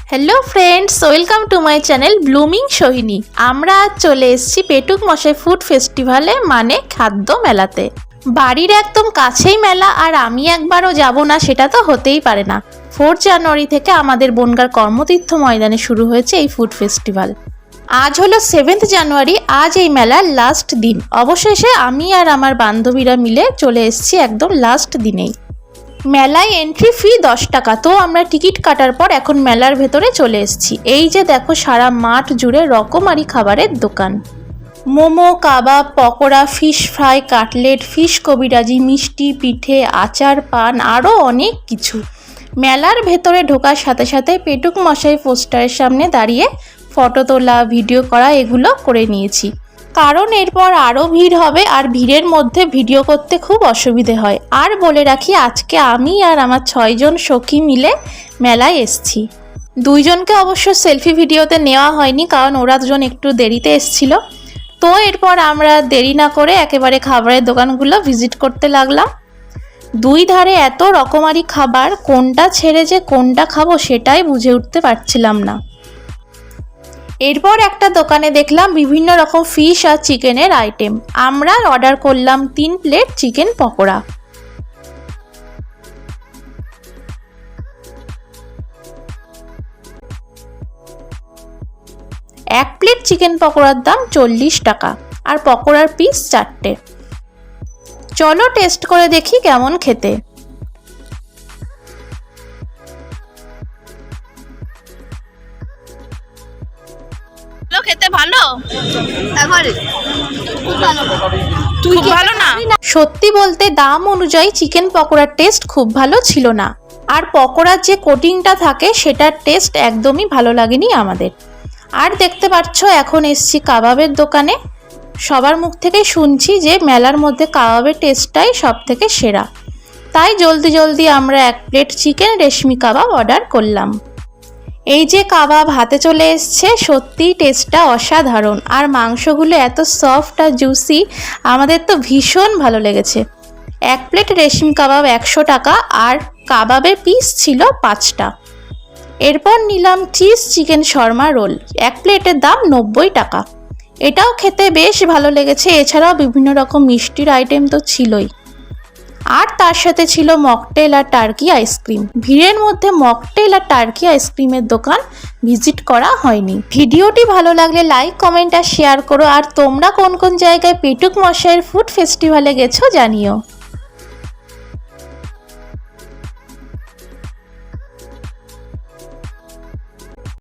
Hello friends, welcome to my channel blooming Sohini. आमरा आज चले एसेছি पेटुक मशाई फूड फेस्टिवले माने खाद्य मेलाते। बाड़ीर एकदम काछेई मेला और आमी एकबारो जाबो ना सेटा तो होतेई पारे ना। 4 জানুয়ারি থেকে আমাদের বনগাঁর কর্মতীর্থ ময়দানে শুরু হয়েছে এই ফুড ফেস্টিভ্যাল। আজ হলো 7 জানুয়ারি। আজ এই মেলার লাস্ট দিন। অবশেষে আমি আর আমার বান্ধবীরা মিলে চলে এসেছি একদম লাস্ট দিনেই। মেলায় এন্ট্রি ফি 10 টাকা। তো আমরা টিকিট কাটার পর এখন মেলার ভেতরে চলে এসেছি। এই যে দেখো সারা মাঠ জুড়ে রকমারি খাবারের দোকান, মোমো, কাবাব, pakora, fish fry, cutlet, fish কবিরাজি, মিষ্টি, পিঠে, আচার, পান, আরও অনেক কিছু। মেলার ভেতরে ঢোকার সাথে সাথে পেটুক মশাই পোস্টারের সামনে দাঁড়িয়ে ফটো তোলা, ভিডিও করা এগুলো করে নিয়েছি, কারণ এরপর আরও ভিড় হবে আর ভিড়ের মধ্যে ভিডিও করতে খুব অসুবিধে হয়। আর বলে রাখি, আজকে আমি আর আমার 6 জন সখী মিলে মেলায় এসেছি। 2 জনকে অবশ্য সেলফি ভিডিওতে নেওয়া হয়নি, কারণ ওরা দুজন একটু দেরিতে এসেছিল। তো এরপর আমরা দেরি না করে একেবারে খাবারের দোকানগুলো ভিজিট করতে লাগলাম। 2 ধারে এত রকমারি খাবার, কোনটা ছেড়ে যে কোনটা খাবো সেটাই বুঝে উঠতে পারছিলাম না। এরপর একটা দোকানে দেখলাম বিভিন্ন রকম ফিশ আর চিকেনের আইটেম। আমরা অর্ডার করলাম 3 প্লেট চিকেন পকোড়া। এক প্লেট চিকেন পকোড়ার দাম 40 টাকা আর পকোড়ার পিস 4টে। চলো টেস্ট করে দেখি কেমন খেতে। খেতে ভালো? খুব ভালো না? সত্যি বলতে দাম অনুযায়ী চিকেন পকোড়ার টেস্ট খুব ভালো ছিল না, আর পকোড়ার যে কোটিংটা থাকে সেটার টেস্ট একদমই ভালো লাগেনি আমাদের। আর দেখতে পাচ্ছ এখন এসছি কাবাবের দোকানে। সবার মুখ থেকে শুনছি যে মেলার মধ্যে কাবাবের টেস্টটাই সব থেকে সেরা, তাই জলদি জলদি আমরা 1 প্লেট চিকেন রেশমি কাবাব অর্ডার করলাম। এই যে কাবাব হাতে চলে এসছে, সত্যিই টেস্টটা অসাধারণ, আর মাংসগুলো এত সফট আর জুসি, আমাদের তো ভীষণ ভালো লেগেছে। 1 প্লেট রেশমি কাবাব 100 টাকা আর কাবাবের পিস ছিল 5টা। এরপর নিলাম চিজ চিকেন শর্মা রোল, 1 প্লেটের দাম 90 টাকা। এটাও খেতে বেশ ভালো লেগেছে। এছাড়াও বিভিন্ন রকম মিষ্টির আইটেম তো ছিলই, আর তার সাথে ছিল মকটেল আর টার্কি আইসক্রিম। ভিড়ের মধ্যে মকটেল আর টার্কি আইসক্রিমের দোকান ভিজিট করা হয়নি। ভিডিওটি ভালো লাগলে লাইক, কমেন্ট আর শেয়ার করো। আর তোমরা কোন কোন জায়গায় পেটুক মশাইয়ের ফুড ফেস্টিভ্যালে গেছো জানিও।